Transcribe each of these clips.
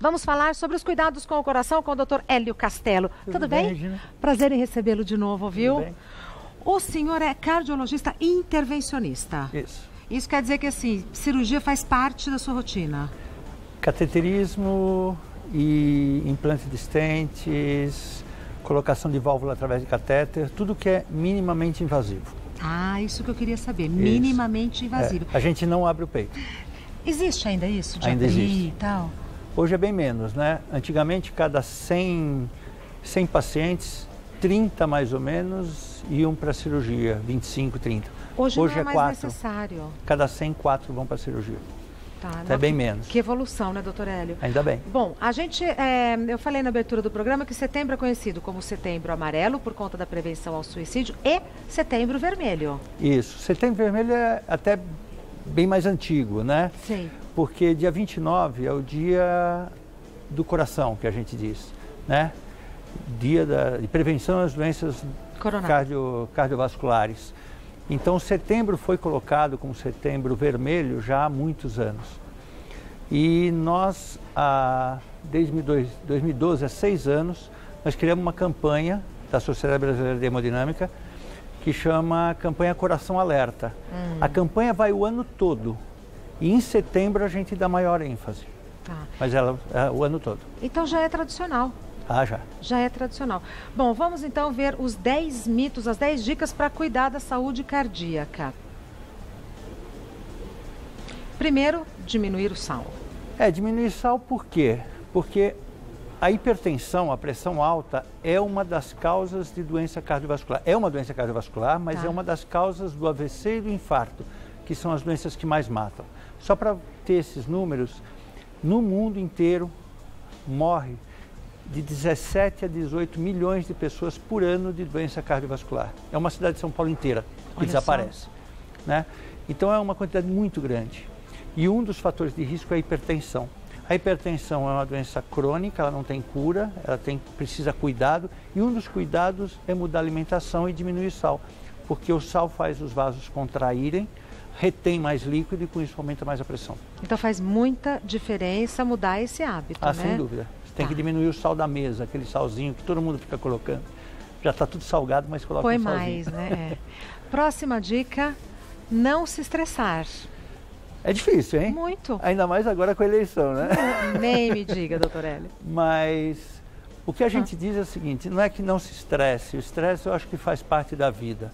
Vamos falar sobre os cuidados com o coração com o Dr. Hélio Castelo. Tudo bem? Regina? Prazer em recebê-lo de novo, viu? Tudo bem. O senhor é cardiologista intervencionista. Isso. Isso quer dizer que, assim, cirurgia faz parte da sua rotina? Cateterismo e implante de stents, colocação de válvula através de catéter, tudo que é minimamente invasivo. Ah, isso que eu queria saber. Minimamente invasivo. A gente não abre o peito. Existe ainda isso? De Ainda abrir existe. e tal? Hoje é bem menos, né? Antigamente, cada 100 pacientes, 30 mais ou menos iam para a cirurgia, 25, 30. Hoje não é mais 4. necessário. Cada 100, 4 vão para a cirurgia. Tá, É bem menos. Que evolução, né, doutor Hélio? Ainda bem. Bom, a gente, eu falei na abertura do programa que setembro é conhecido como Setembro Amarelo por conta da prevenção ao suicídio e Setembro Vermelho. Isso. Setembro Vermelho é até bem mais antigo, né? Sim. Porque dia 29 é o dia do coração, que a gente diz, né? Dia de prevenção às doenças cardiovasculares. Então, setembro foi colocado como Setembro Vermelho já há muitos anos. E nós, desde 2012, há 6 anos, nós criamos uma campanha da Sociedade Brasileira de Hemodinâmica que chama Campanha Coração Alerta. A campanha vai o ano todo e em setembro a gente dá maior ênfase, mas ela é o ano todo. Então já é tradicional. Já. Já é tradicional. Bom, vamos então ver os 10 mitos, as 10 dicas para cuidar da saúde cardíaca. Primeiro, diminuir o sal. Diminuir o sal por quê? Porque a hipertensão, a pressão alta, é uma das causas de doença cardiovascular. É uma doença cardiovascular, mas é uma das causas do AVC e do infarto, que são as doenças que mais matam. Só para ter esses números, no mundo inteiro morre de 17 a 18 milhões de pessoas por ano de doença cardiovascular. É uma cidade de São Paulo inteira que desaparece, né? Então é uma quantidade muito grande. E um dos fatores de risco é a hipertensão. A hipertensão é uma doença crônica, ela não tem cura, precisa cuidado. E um dos cuidados é mudar a alimentação e diminuir o sal. Porque o sal faz os vasos contraírem, retém mais líquido e com isso aumenta mais a pressão. Então faz muita diferença mudar esse hábito, né? Sem dúvida. Tem que diminuir o sal da mesa, aquele salzinho que todo mundo fica colocando. Já está tudo salgado, mas coloca um salzinho. Põe mais, né? Próxima dica, não se estressar. É difícil, hein? Muito. Ainda mais agora com a eleição, né? Nem me diga, doutor Hélio. Mas o que a gente diz é o seguinte, não é que não se estresse. O estresse eu acho que faz parte da vida.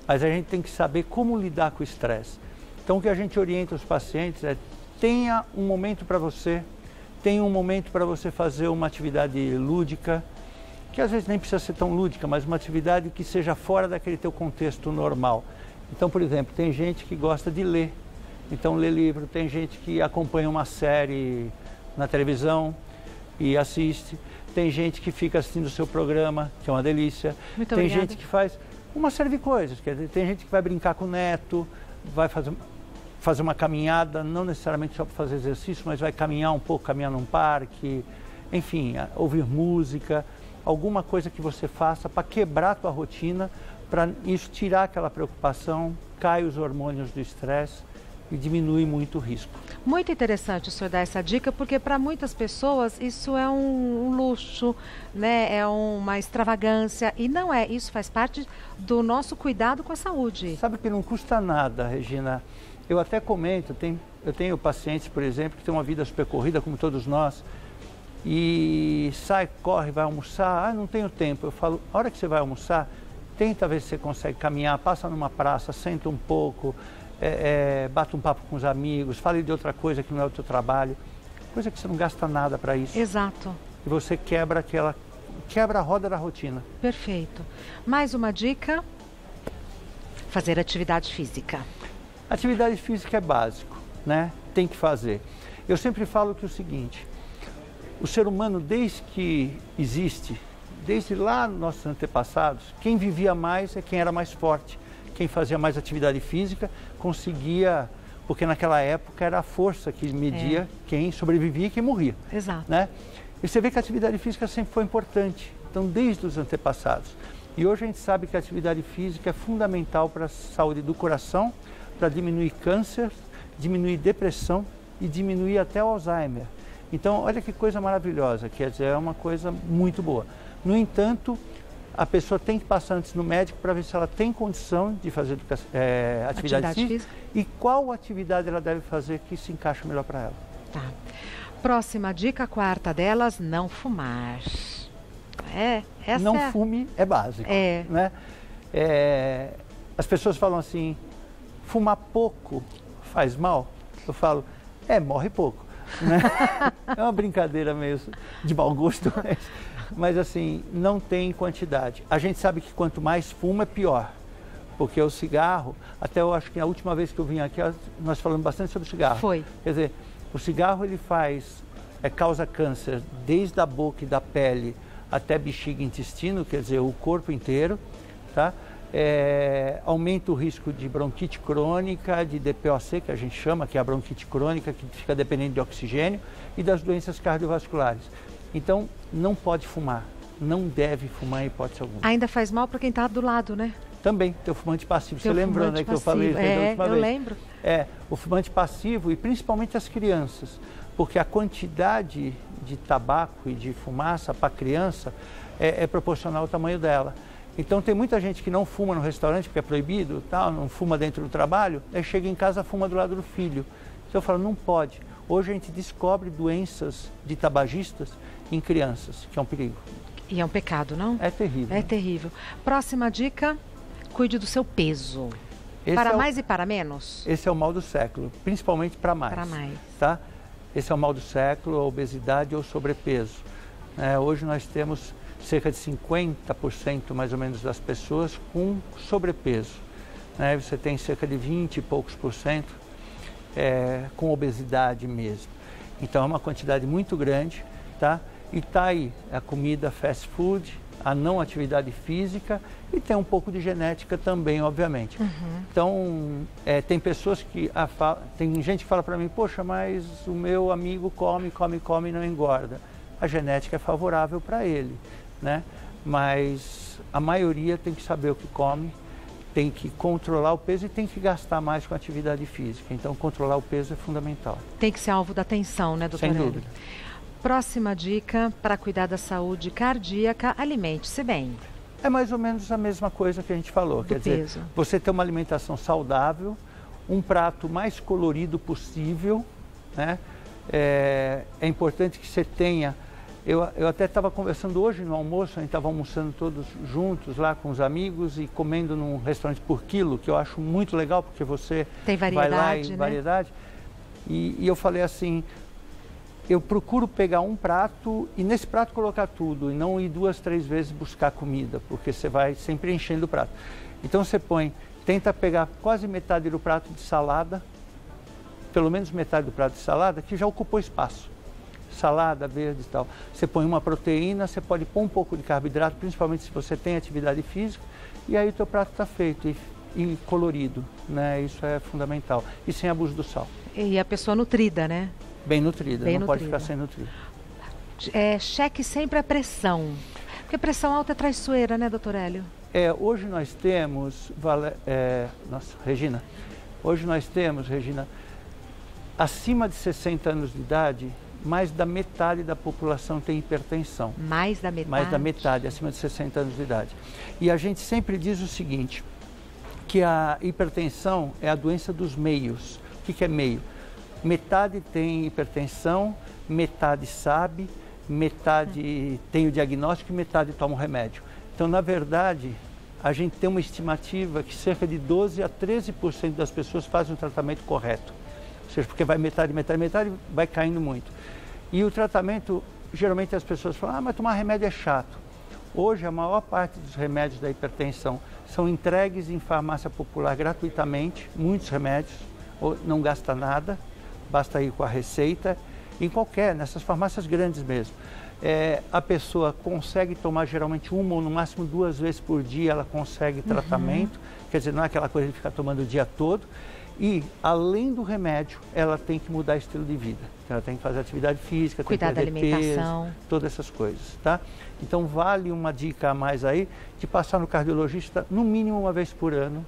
Mas a gente tem que saber como lidar com o estresse. Então o que a gente orienta os pacientes é tenha um momento para você. Tem um momento para você fazer uma atividade lúdica, que às vezes nem precisa ser tão lúdica, mas uma atividade que seja fora daquele teu contexto normal. Então, por exemplo, tem gente que gosta de ler, então lê livro, tem gente que acompanha uma série na televisão e assiste, tem gente que fica assistindo o seu programa, que é uma delícia, Muito tem obrigada. gente que faz uma série de coisas, quer dizer, tem gente que vai brincar com o neto, vai fazer uma caminhada, não necessariamente só para fazer exercício, mas vai caminhar um pouco, caminhar num parque, enfim, ouvir música, alguma coisa que você faça para quebrar a tua rotina, para isso tirar aquela preocupação, cai os hormônios do estresse e diminui muito o risco. Muito interessante o senhor dar essa dica, porque para muitas pessoas isso é um luxo, né? É uma extravagância e não é, isso faz parte do nosso cuidado com a saúde. Sabe que não custa nada, Regina. Eu até comento, eu tenho pacientes, por exemplo, que têm uma vida super corrida, como todos nós, e sai, corre, vai almoçar, não tenho tempo. Eu falo, a hora que você vai almoçar, tenta ver se você consegue caminhar, passa numa praça, senta um pouco, bate um papo com os amigos, fale de outra coisa que não é o teu trabalho, coisa que você não gasta nada para isso. Exato. E você quebra a roda da rotina. Perfeito. Mais uma dica, fazer atividade física. Atividade física é básico, né? Tem que fazer. Eu sempre falo que é o seguinte, o ser humano desde que existe, desde lá nos nossos antepassados, quem vivia mais é quem era mais forte, quem fazia mais atividade física conseguia, porque naquela época era a força que media quem sobrevivia e quem morria. Exato. Né? E você vê que a atividade física sempre foi importante, então desde os antepassados. E hoje a gente sabe que a atividade física é fundamental para a saúde do coração, para diminuir câncer, diminuir depressão e diminuir até o Alzheimer. Então, olha que coisa maravilhosa, quer dizer, é uma coisa muito boa. No entanto, a pessoa tem que passar antes no médico para ver se ela tem condição de fazer atividade física e qual atividade ela deve fazer que se encaixa melhor para ela. Tá. Próxima dica, quarta delas, não fumar. Não fume é básico, né? As pessoas falam assim, fumar pouco faz mal? Eu falo, morre pouco, né? É uma brincadeira meio de mau gosto, mas assim, não tem quantidade. A gente sabe que quanto mais fuma é pior, porque o cigarro, até eu acho que a última vez que eu vim aqui, nós falamos bastante sobre o cigarro. Foi. Quer dizer, o cigarro ele causa câncer desde a boca e da pele até bexiga e intestino, quer dizer, o corpo inteiro, tá? Aumenta o risco de bronquite crônica, de DPOC, que a gente chama, que é a bronquite crônica, que fica dependente de oxigênio, e das doenças cardiovasculares. Então, não pode fumar, não deve fumar em hipótese alguma. Ainda faz mal para quem está do lado, né? Também, tem o fumante passivo. Você lembrou, né, que eu falei isso da última vez? Eu lembro. O fumante passivo e principalmente as crianças, porque a quantidade de tabaco e de fumaça para a criança é proporcional ao tamanho dela. Então tem muita gente que não fuma no restaurante porque é proibido, tal, não fuma dentro do trabalho, aí chega em casa fuma do lado do filho. Então eu falo, não pode. Hoje a gente descobre doenças de tabagistas em crianças, que é um perigo. E é um pecado, não? É terrível. É terrível. Próxima dica, cuide do seu peso. Para mais e para menos? Esse é o mal do século, principalmente para mais. Para mais. Tá? Esse é o mal do século, a obesidade ou o sobrepeso. Hoje nós temos cerca de 50% mais ou menos das pessoas com sobrepeso. Você tem cerca de 20 e poucos por cento com obesidade mesmo. Então é uma quantidade muito grande, tá? E tá aí a comida fast food, a não atividade física e tem um pouco de genética também, obviamente. Então, tem pessoas que... tem gente que fala para mim, poxa, mas o meu amigo come e não engorda. A genética é favorável para ele, né? Mas a maioria tem que saber o que come, tem que controlar o peso e tem que gastar mais com atividade física. Então, controlar o peso é fundamental. Tem que ser alvo da atenção, né, doutora? Sem dúvida. Próxima dica, para cuidar da saúde cardíaca, alimente-se bem. É mais ou menos a mesma coisa que a gente falou. Quer dizer, você ter uma alimentação saudável, um prato mais colorido possível, né? É importante que você tenha... Eu até estava conversando hoje no almoço, a gente estava almoçando todos juntos lá com os amigos e comendo num restaurante por quilo, que eu acho muito legal, porque você tem variedade, vai lá em né? variedade. E eu falei assim, eu procuro pegar um prato e nesse prato colocar tudo e não ir 2, 3 vezes buscar comida, porque você vai sempre enchendo o prato. Então você tenta pegar quase metade do prato de salada, pelo menos metade do prato de salada, que já ocupou espaço. Salada verde e tal. Você põe uma proteína, você pode pôr um pouco de carboidrato, principalmente se você tem atividade física, e aí o teu prato está feito e colorido, né? Isso é fundamental. E sem abuso do sal. E a pessoa nutrida, né? Bem nutrida, não pode ficar sem nutrida. Cheque sempre a pressão, porque pressão alta é traiçoeira, né, doutor Hélio? Hoje nós temos, hoje nós temos, Regina, acima de 60 anos de idade, mais da metade da população tem hipertensão. Mais da metade? Mais da metade, acima de 60 anos de idade. E a gente sempre diz o seguinte, que a hipertensão é a doença dos meios. O que é meio? Metade tem hipertensão, metade sabe, metade tem o diagnóstico e metade toma o remédio. Então, na verdade, a gente tem uma estimativa que cerca de 12 a 13% das pessoas fazem o tratamento correto. Ou seja, porque vai metade, vai caindo muito. E o tratamento, geralmente as pessoas falam, mas tomar remédio é chato. Hoje, a maior parte dos remédios da hipertensão são entregues em farmácia popular gratuitamente, muitos remédios, não gasta nada, basta ir com a receita, nessas farmácias grandes mesmo. A pessoa consegue tomar geralmente 1 ou no máximo 2 vezes por dia, ela consegue tratamento, quer dizer, não é aquela coisa de ficar tomando o dia todo. E, além do remédio, ela tem que mudar estilo de vida. Ela tem que fazer atividade física, cuidar da alimentação, peso, todas essas coisas, tá? Então, vale uma dica a mais aí, de passar no cardiologista no mínimo 1 vez por ano,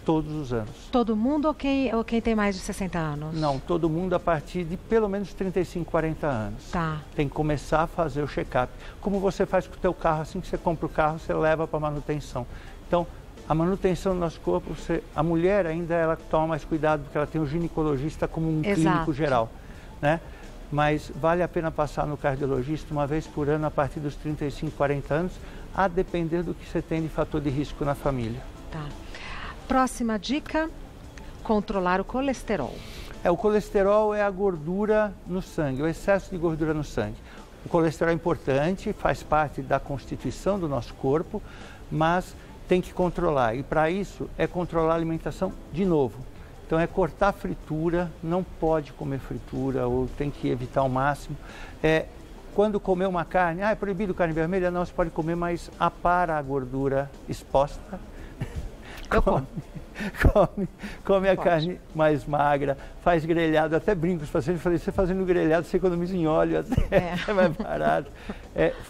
todos os anos. Todo mundo ou quem tem mais de 60 anos? Não, todo mundo a partir de pelo menos 35, 40 anos. Tá. Tem que começar a fazer o check-up. Como você faz com o teu carro, assim que você compra o carro, você leva para manutenção. Então, a manutenção do nosso corpo, a mulher ainda ela toma mais cuidado, porque ela tem um ginecologista como um clínico geral, né? Mas vale a pena passar no cardiologista uma vez por ano a partir dos 35, 40 anos, a depender do que você tem de fator de risco na família. Tá. Próxima dica, controlar o colesterol. O colesterol é a gordura no sangue, o excesso de gordura no sangue. O colesterol é importante, faz parte da constituição do nosso corpo, mas tem que controlar. E para isso é controlar a alimentação de novo. Então é cortar a fritura, não pode comer fritura ou tem que evitar ao máximo. Quando comer uma carne, é proibido carne vermelha? Não, você pode comer, mas apara a gordura exposta. Come a carne mais magra, faz grelhado, até brinco os pacientes, falei, você fazendo grelhado, você economiza em óleo, até é mais barato.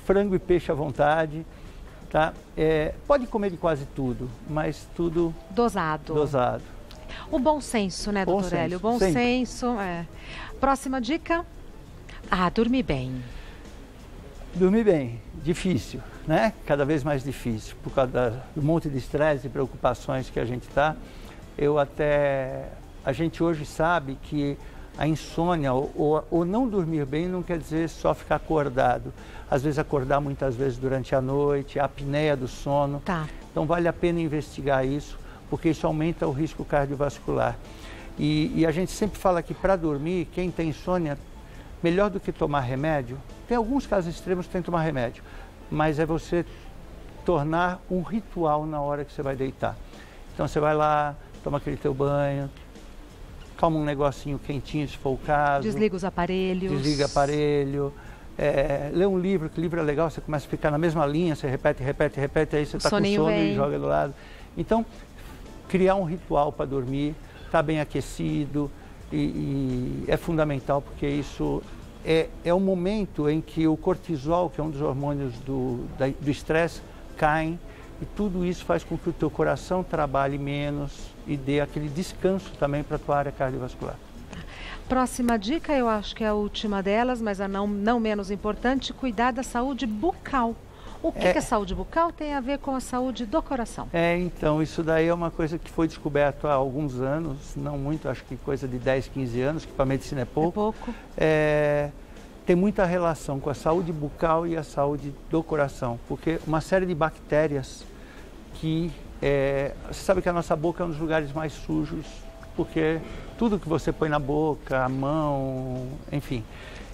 Frango e peixe à vontade, tá? Pode comer de quase tudo, mas tudo dosado. O bom senso, né, doutor Hélio? O bom senso, Próxima dica, dormir bem. Dormir bem, difícil, né? Cada vez mais difícil, por causa do monte de estresse e preocupações que a gente está. A gente hoje sabe que a insônia ou não dormir bem não quer dizer só ficar acordado. Às vezes acordar muitas vezes durante a noite, a apneia do sono. Tá. Então vale a pena investigar isso, porque isso aumenta o risco cardiovascular. E a gente sempre fala que para dormir, quem tem insônia, melhor do que tomar remédio, tem alguns casos extremos que tem que tomar remédio, mas é você tornar um ritual na hora que você vai deitar. Então você vai lá, toma aquele teu banho, toma um negocinho quentinho se for o caso. Desliga os aparelhos. Desliga o aparelho. Lê um livro, que livro é legal, você começa a ficar na mesma linha, você repete, aí você está com sono e joga do lado. Então, criar um ritual para dormir, estar bem aquecido, e é fundamental, porque isso é um momento em que o cortisol, que é um dos hormônios do estresse, caem, e tudo isso faz com que o teu coração trabalhe menos e dê aquele descanso também para a tua área cardiovascular. Próxima dica, eu acho que é a última delas, mas a não menos importante, cuidar da saúde bucal. O que a saúde bucal tem a ver com a saúde do coração? Então, isso daí é uma coisa que foi descoberto há alguns anos, não muito, acho que coisa de 10, 15 anos, que para a medicina é pouco. Tem muita relação com a saúde bucal e a saúde do coração, porque uma série de bactérias que... você sabe que a nossa boca é um dos lugares mais sujos, porque tudo que você põe na boca, a mão, enfim.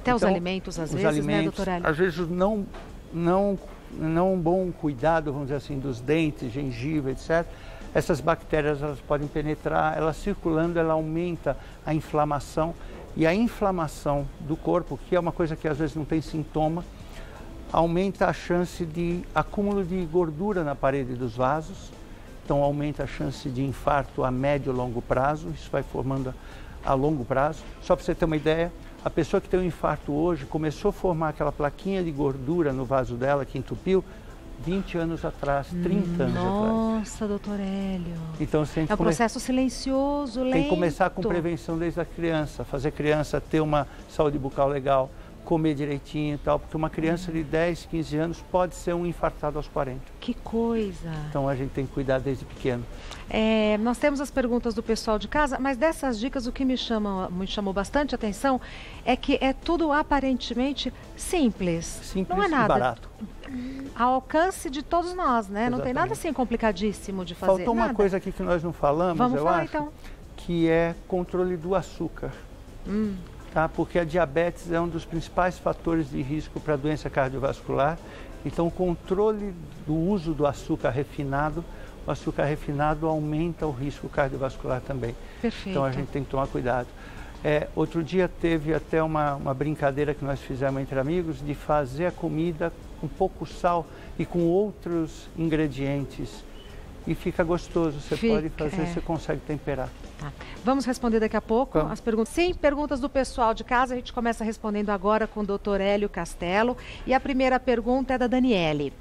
Até os alimentos, às vezes, né, doutor Hélio? Às vezes não um bom cuidado, vamos dizer assim, dos dentes, gengiva, etc. Essas bactérias, elas podem penetrar, ela circulando, ela aumenta a inflamação. E a inflamação do corpo, que é uma coisa que às vezes não tem sintoma, aumenta a chance de acúmulo de gordura na parede dos vasos. Então aumenta a chance de infarto a médio e longo prazo, isso vai formando a longo prazo. Só para você ter uma ideia, a pessoa que tem um infarto hoje começou a formar aquela plaquinha de gordura no vaso dela que entupiu 20 anos atrás, 30 anos atrás. Nossa, doutor Hélio. Então, é um processo silencioso, lento. Tem que começar com prevenção desde a criança, fazer a criança ter uma saúde bucal legal, comer direitinho e tal, porque uma criança de 10, 15 anos pode ser um infartado aos 40. Que coisa! Então a gente tem que cuidar desde pequeno. Nós temos as perguntas do pessoal de casa, mas dessas dicas o que me chamou bastante atenção é que é tudo aparentemente simples. Simples não é nada e barato. Ao alcance de todos nós, né? Exatamente. Não tem nada assim complicadíssimo de fazer. Faltou uma coisa aqui que nós não falamos, Vamos falar, acho, então. Que é controle do açúcar. Tá? Porque a diabetes é um dos principais fatores de risco para a doença cardiovascular. Então, o controle do uso do açúcar refinado, o açúcar refinado aumenta o risco cardiovascular também. Perfeito. Então, a gente tem que tomar cuidado. Outro dia teve até uma brincadeira que nós fizemos entre amigos de fazer a comida com pouco sal e com outros ingredientes. E fica gostoso, você pode fazer, você consegue temperar. Tá. Vamos responder daqui a pouco as perguntas. Sim, perguntas do pessoal de casa. A gente começa respondendo agora com o Dr. Hélio Castelo. E a primeira pergunta é da Daniele.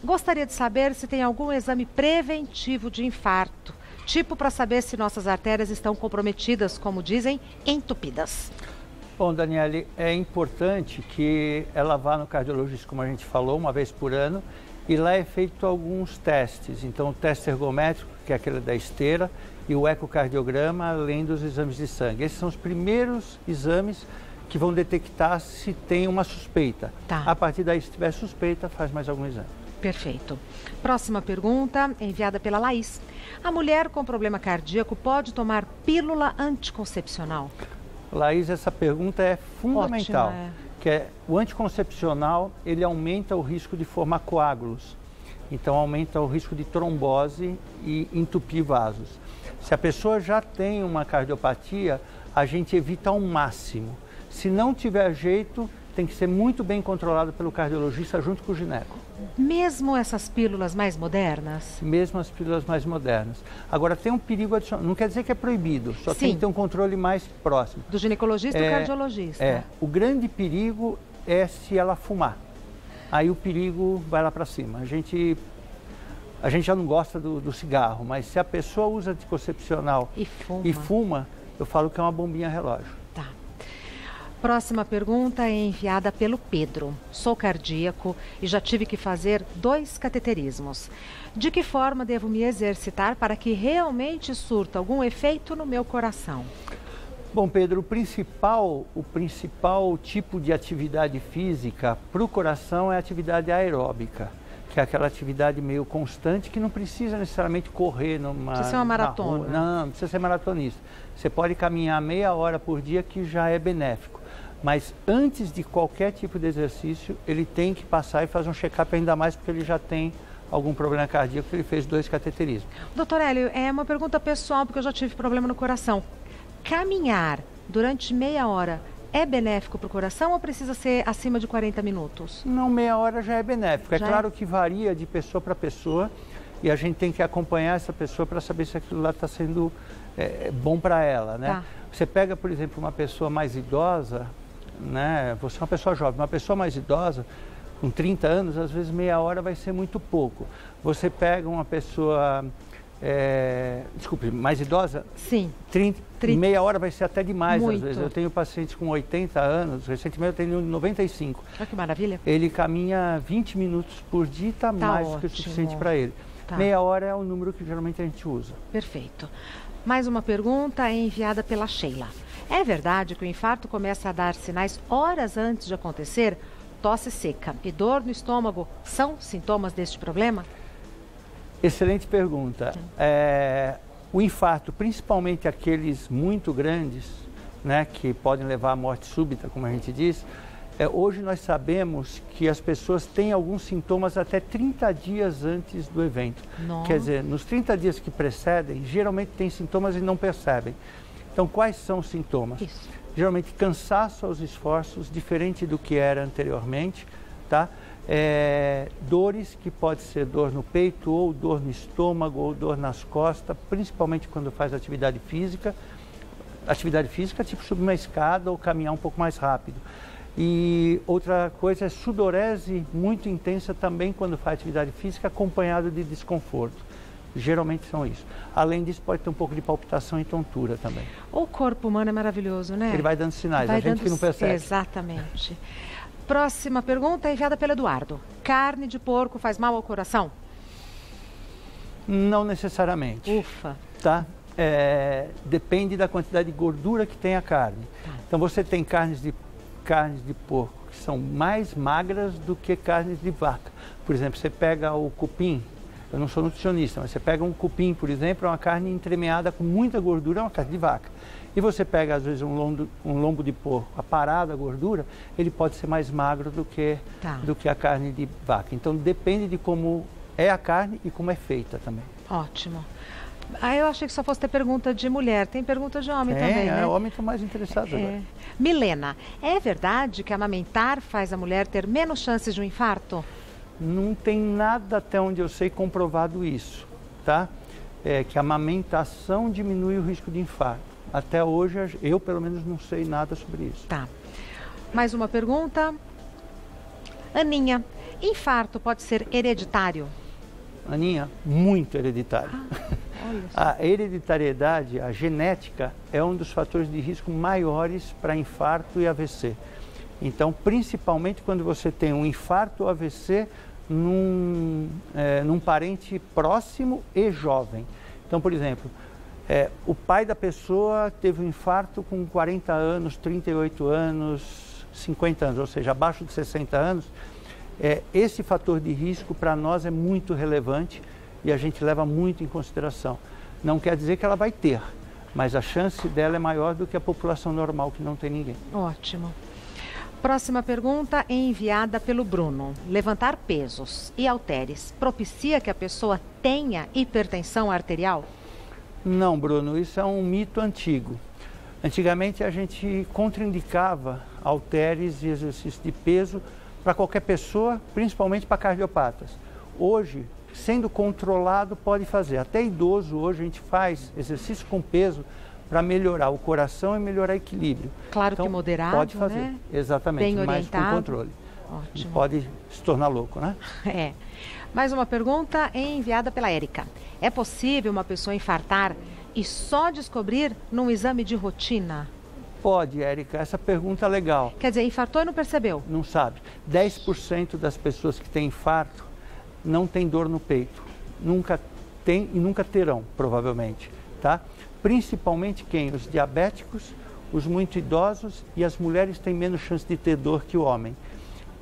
Gostaria de saber se tem algum exame preventivo de infarto tipo para saber se nossas artérias estão comprometidas, como dizem, entupidas? Bom, Daniele, é importante que ela vá no cardiologista, como a gente falou, uma vez por ano, e lá é feito alguns testes. Então, o teste ergométrico, que é aquele da esteira, e o ecocardiograma, além dos exames de sangue. Esses são os primeiros exames que vão detectar se tem uma suspeita. Tá. A partir daí, se tiver suspeita, faz mais algum exame. Perfeito. Próxima pergunta, enviada pela Laís. A mulher com problema cardíaco pode tomar pílula anticoncepcional? Laís, essa pergunta é fundamental. Ótima, Que é, o anticoncepcional, ele aumenta o risco de formar coágulos. Então, aumenta o risco de trombose e entupir vasos. Se a pessoa já tem uma cardiopatia, a gente evita ao máximo. Se não tiver jeito, tem que ser muito bem controlado pelo cardiologista junto com o gineco. Mesmo essas pílulas mais modernas? Mesmo as pílulas mais modernas. Agora, tem um perigo adicional. Não quer dizer que é proibido, só Sim. tem que ter um controle mais próximo. Do ginecologista e do cardiologista. O grande perigo é se ela fumar. Aí o perigo vai lá para cima. A gente já não gosta do cigarro, mas se a pessoa usa anticoncepcional e fuma, eu falo que é uma bombinha relógio. Tá. Próxima pergunta é enviada pelo Pedro. Sou cardíaco e já tive que fazer 2 cateterismos. De que forma devo me exercitar para que realmente surta algum efeito no meu coração? Bom, Pedro, o principal tipo de atividade física para o coração é a atividade aeróbica, que é aquela atividade meio constante que não precisa necessariamente correr precisa ser uma maratona. Não precisa ser maratonista. Você pode caminhar meia hora por dia, que já é benéfico. Mas antes de qualquer tipo de exercício, ele tem que passar e fazer um check-up, ainda mais porque ele já tem algum problema cardíaco, ele fez 2 cateterismos. Doutor Hélio, é uma pergunta pessoal, porque eu já tive problema no coração. Caminhar durante meia hora é benéfico para o coração ou precisa ser acima de 40 minutos? Não, meia hora já é benéfico. É Já claro que varia de pessoa para pessoa e a gente tem que acompanhar essa pessoa para saber se aquilo lá está sendo bom para ela, né? Tá. Você pega, por exemplo, uma pessoa mais idosa, né? Você é uma pessoa jovem, uma pessoa mais idosa, com 30 anos, às vezes meia hora vai ser muito pouco. Você pega uma pessoa, mais idosa? Sim. 30, meia hora vai ser até demais, Muito. às vezes. Eu tenho pacientes com 80 anos, recentemente eu tenho 95. Olha que maravilha. Ele caminha 20 minutos por dia e está mais do que o ótimo. suficiente para ele. Tá. Meia hora é o número que geralmente a gente usa. Perfeito. Mais uma pergunta enviada pela Sheila. É verdade que o infarto começa a dar sinais horas antes de acontecer? Tosse seca e dor no estômago são sintomas deste problema? Excelente pergunta. O infarto, principalmente aqueles muito grandes, né, que podem levar à morte súbita, como a gente diz, hoje nós sabemos que as pessoas têm alguns sintomas até 30 dias antes do evento. Nossa. Quer dizer, nos 30 dias que precedem, geralmente tem sintomas e não percebem. Então, quais são os sintomas? Isso. Geralmente, cansaço aos esforços, diferente do que era anteriormente, tá? Dores, que pode ser dor no peito, ou dor no estômago, ou dor nas costas, principalmente quando faz atividade física. Atividade física, tipo subir uma escada ou caminhar um pouco mais rápido. E outra coisa é sudorese muito intensa também quando faz atividade física, acompanhado de desconforto. Geralmente são isso. Além disso, pode ter um pouco de palpitação e tontura também. O corpo humano é maravilhoso, né? Ele vai dando sinais, a gente que não percebe. Exatamente. Próxima pergunta enviada pelo Eduardo. Carne de porco faz mal ao coração? Não necessariamente. Ufa. Tá? Depende da quantidade de gordura que tem a carne. Tá. Então você tem carnes de porco que são mais magras do que carnes de vaca. Por exemplo, você pega o cupim, eu não sou nutricionista, mas você pega um cupim, por exemplo, é uma carne entremeada com muita gordura, é uma carne de vaca. E você pega, às vezes, um lombo de porco, a parada, a gordura, ele pode ser mais magro do que a carne de vaca. Então, depende de como é a carne e como é feita também. Ótimo. Eu achei que só fosse ter pergunta de mulher. Tem pergunta de homem também, né? Homem está mais interessado agora. Milena, é verdade que amamentar faz a mulher ter menos chances de um infarto? Não tem nada, até onde eu sei, comprovado isso, tá? Que a amamentação diminui o risco de infarto. Até hoje, eu pelo menos não sei nada sobre isso. Tá. Mais uma pergunta. Aninha, infarto pode ser hereditário? Aninha, muito hereditário. A hereditariedade, a genética, é um dos fatores de risco maiores para infarto e AVC. Então, principalmente quando você tem um infarto ou AVC num parente próximo e jovem. Então, por exemplo, o pai da pessoa teve um infarto com 40 anos, 38 anos, 50 anos, ou seja, abaixo de 60 anos. Esse fator de risco para nós é muito relevante e a gente leva muito em consideração. Não quer dizer que ela vai ter, mas a chance dela é maior do que a população normal que não tem ninguém. Ótimo. Próxima pergunta é enviada pelo Bruno. Levantar pesos e halteres propicia que a pessoa tenha hipertensão arterial? Não, Bruno, isso é um mito antigo. Antigamente a gente contraindicava halteres e exercício de peso para qualquer pessoa, principalmente para cardiopatas. Hoje, sendo controlado, pode fazer. Até idoso, hoje a gente faz exercício com peso para melhorar o coração e melhorar o equilíbrio. Claro então, que moderado, pode fazer, né? Exatamente, Bem mas orientado. com controle. Ótimo. Pode se tornar louco, né? Mais uma pergunta enviada pela Érica. É possível uma pessoa infartar e só descobrir num exame de rotina? Pode, Érica. Essa pergunta é legal. Quer dizer, infartou e não percebeu? Não sabe. 10% das pessoas que têm infarto não tem dor no peito. Nunca tem e nunca terão, provavelmente, tá? Principalmente quem? Os diabéticos, os muito idosos e as mulheres têm menos chance de ter dor que o homem.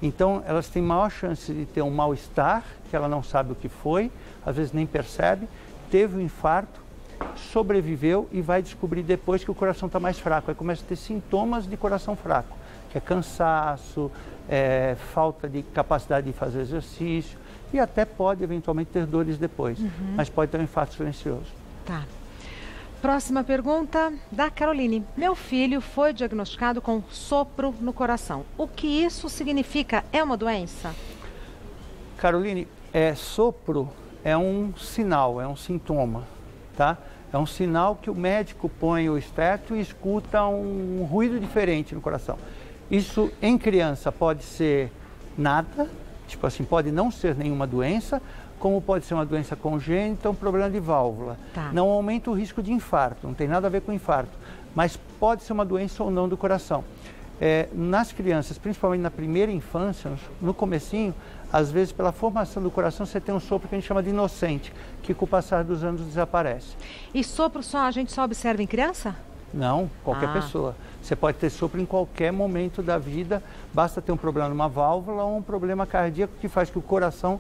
Então, elas têm maior chance de ter um mal-estar, que ela não sabe o que foi, às vezes nem percebe, teve um infarto, sobreviveu e vai descobrir depois que o coração está mais fraco. Aí começa a ter sintomas de coração fraco, que é cansaço, falta de capacidade de fazer exercício e até pode eventualmente ter dores depois, mas pode ter um infarto silencioso. Tá. Próxima pergunta da Caroline. Meu filho foi diagnosticado com sopro no coração. O que isso significa? É uma doença? Caroline, sopro é um sinal, é um sintoma, tá? É um sinal que o médico põe o espeto e escuta um ruído diferente no coração. Isso em criança pode ser nada, tipo assim, pode não ser nenhuma doença, como pode ser uma doença congênita, um problema de válvula. Tá. Não aumenta o risco de infarto, não tem nada a ver com infarto, mas pode ser uma doença ou não do coração. Nas crianças, principalmente na primeira infância, no comecinho, às vezes pela formação do coração você tem um sopro que a gente chama de inocente, que com o passar dos anos desaparece. E sopro a gente só observa em criança? Não, qualquer pessoa. Você pode ter sopro em qualquer momento da vida, basta ter um problema numa válvula ou um problema cardíaco que faz que o coração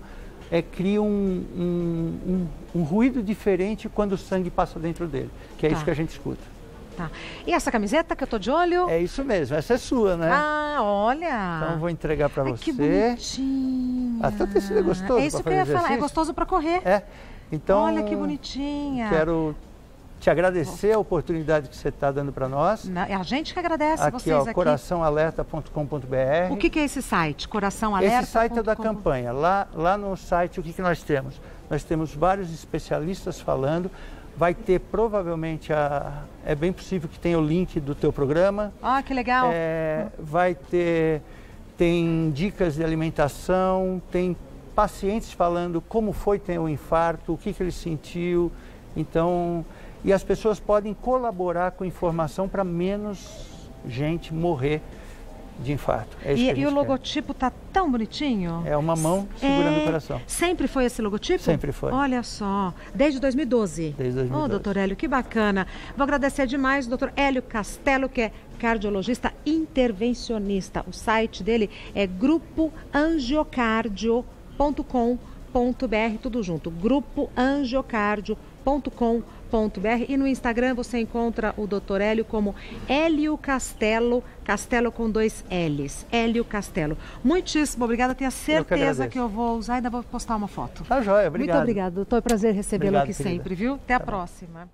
cria um ruído diferente quando o sangue passa dentro dele, que é isso que a gente escuta. Tá. E essa camiseta que eu tô de olho? É isso mesmo, essa é sua, né? Ah, olha! Então eu vou entregar para você. Que bonitinha! Até o tecido é gostoso. É isso que eu ia falar, é gostoso para correr. Então, olha que bonitinha! Quero te agradecer a oportunidade que você está dando para nós. É a gente que agradece aqui, vocês aqui. coraçãoalerta.com.br. O que é esse site? Coração Alerta? Esse site é da campanha. Lá no site, o que nós temos? Nós temos vários especialistas falando. Vai ter provavelmente, é bem possível que tenha o link do teu programa. Ah, que legal. Tem dicas de alimentação, tem pacientes falando como foi ter um infarto, o que ele sentiu. Então, e as pessoas podem colaborar com informação para menos gente morrer de infarto. E o logotipo tá tão bonitinho. É uma mão segurando o coração. Sempre foi esse logotipo? Sempre foi. Olha só, desde 2012. Desde 2012. Doutor Hélio, que bacana. Vou agradecer demais o doutor Hélio Castelo, que é cardiologista intervencionista. O site dele é grupoangiocardio.com.br, tudo junto, grupoangiocardio.com.br, e no Instagram você encontra o Dr. Hélio como Hélio Castelo, Castelo com 2 L's, Hélio Castelo. Muitíssimo obrigada, tenho a certeza que eu vou usar e ainda vou postar uma foto. Tá joia, obrigado. Muito obrigada, doutor, prazer recebê-lo aqui querida. sempre, viu? Até a próxima.